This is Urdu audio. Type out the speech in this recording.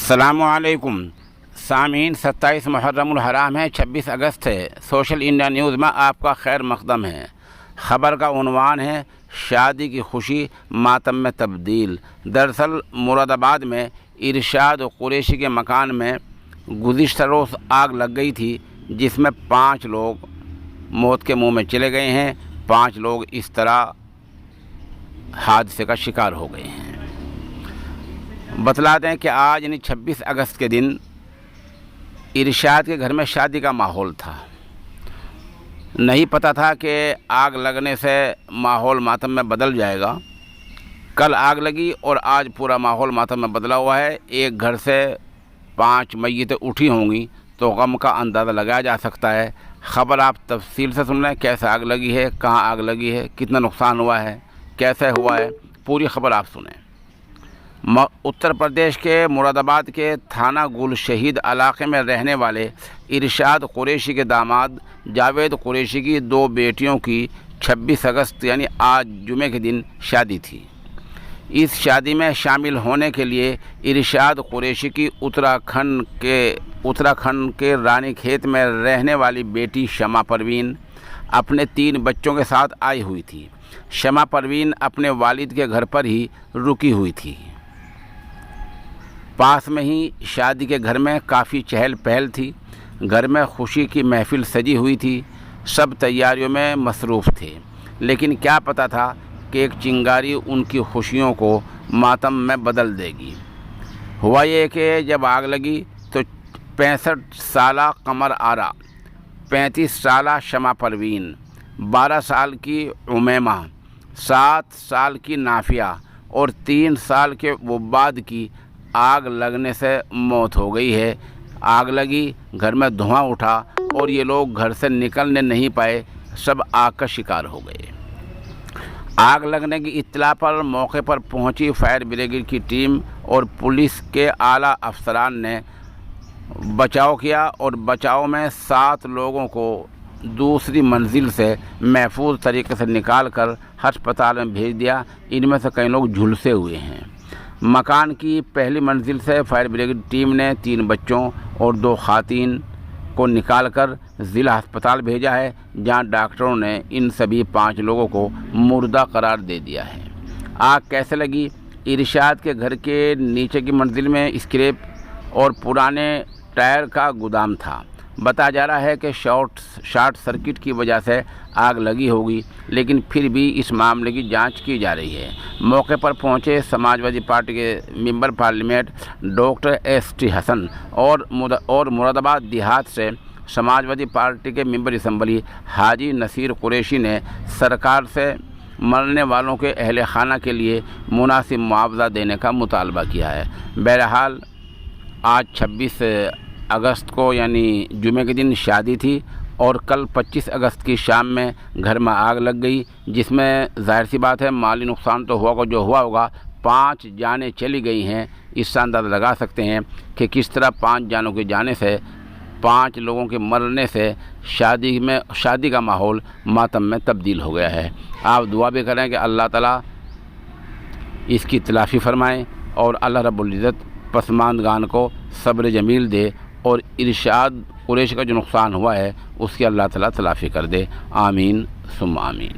السلام علیکم سامعین، 27 محرم الحرام ہے، 26 اگست ہے۔ سوشل انڈیا نیوز میں آپ کا خیر مقدم ہے۔ خبر کا عنوان ہے شادی کی خوشی ماتم میں تبدیل۔ دراصل مراد آباد میں ارشاد قریشی کے مکان میں گزشتہ روز آگ لگ گئی تھی، جس میں 5 لوگ موت کے منہ میں چلے گئے ہیں۔ 5 لوگ اس طرح حادثے کا شکار ہو گئے ہیں۔ بتلا دیں کہ آج یعنی 26 اگست کے دن ارشاد کے گھر میں شادی کا ماحول تھا۔ نہیں پتہ تھا کہ آگ لگنے سے ماحول ماتم میں بدل جائے گا۔ کل آگ لگی اور آج پورا ماحول ماتم میں بدلا ہوا ہے۔ ایک گھر سے 5 میتیں اٹھی ہوں گی تو غم کا اندازہ لگایا جا سکتا ہے۔ خبر آپ تفصیل سے سن لیں، کیسے آگ لگی ہے، کہاں آگ لگی ہے، کتنا نقصان ہوا ہے، کیسے ہوا ہے، پوری خبر آپ سنیں۔ اتر پردیش کے مراد آباد کے تھانہ گل شہید علاقے میں رہنے والے ارشاد قریشی کے داماد جاوید قریشی کی 2 بیٹیوں کی 26 اگست یعنی آج جمعے کے دن شادی تھی۔ اس شادی میں شامل ہونے کے لیے ارشاد قریشی کی اتراکھنڈ کے رانی کھیت میں رہنے والی بیٹی شمع پروین اپنے 3 بچوں کے ساتھ آئی ہوئی تھی۔ شمع پروین اپنے والد کے گھر پر ہی رکی ہوئی تھی۔ پاس میں ہی شادی کے گھر میں کافی چہل پہل تھی۔ گھر میں خوشی کی محفل سجی ہوئی تھی، سب تیاریوں میں مصروف تھے، لیکن کیا پتہ تھا کہ ایک چنگاری ان کی خوشیوں کو ماتم میں بدل دے گی۔ ہوا یہ کہ جب آگ لگی تو 65 سالہ قمر آرا، 35 سالہ شمع پروین، 12 سال کی امیمہ، 7 سال کی نافیہ اور 3 سال کے وباد کی آگ لگنے سے موت ہو گئی ہے۔ آگ لگی، گھر میں دھواں اٹھا اور یہ لوگ گھر سے نکلنے نہیں پائے، سب آگ کا شکار ہو گئے۔ آگ لگنے کی اطلاع پر موقع پر پہنچی فائر بریگیڈ کی ٹیم اور پولیس کے اعلیٰ افسران نے بچاؤ کیا اور بچاؤ میں 7 لوگوں کو دوسری منزل سے محفوظ طریقے سے نکال کر ہسپتال میں بھیج دیا۔ ان میں سے کئی لوگ جھلسے ہوئے ہیں۔ مکان کی پہلی منزل سے فائر بریگیڈ ٹیم نے 3 بچوں اور 2 خواتین کو نکال کر ضلع ہسپتال بھیجا ہے، جہاں ڈاکٹروں نے ان سبھی 5 لوگوں کو مردہ قرار دے دیا ہے۔ آگ کیسے لگی؟ ارشاد کے گھر کے نیچے کی منزل میں اسکریپ اور پرانے ٹائر کا گودام تھا۔ بتایا جا رہا ہے کہ شارٹ سرکٹ کی وجہ سے آگ لگی ہوگی، لیکن پھر بھی اس معاملے کی جانچ کی جا رہی ہے۔ موقع پر پہنچے سماجوادی پارٹی کے ممبر پارلیمنٹ ڈاکٹر ST حسن اور مراد آباد دیہات سے سماجوادی پارٹی کے ممبر اسمبلی حاجی نصیر قریشی نے سرکار سے مرنے والوں کے اہل خانہ کے لیے مناسب معاوضہ دینے کا مطالبہ کیا ہے۔ بہرحال آج 26 اگست کو یعنی جمعے کے دن شادی تھی اور کل 25 اگست کی شام میں گھر میں آگ لگ گئی، جس میں ظاہر سی بات ہے مالی نقصان تو ہوا جو ہوا ہوگا۔ 5 جانیں چلی گئی ہیں۔ اس سے اندازہ لگا سکتے ہیں کہ کس طرح 5 جانوں کے جانے سے، 5 لوگوں کے مرنے سے شادی کا ماحول ماتم میں تبدیل ہو گیا ہے۔ آپ دعا بھی کریں کہ اللہ تعالیٰ اس کی تلافی فرمائیں اور اللہ رب العزت پسماندگان کو صبر جمیل دے اور ارشاد قریش کا جو نقصان ہوا ہے اس کی اللہ تعالیٰ تلافی کر دے۔ آمین ثم آمین۔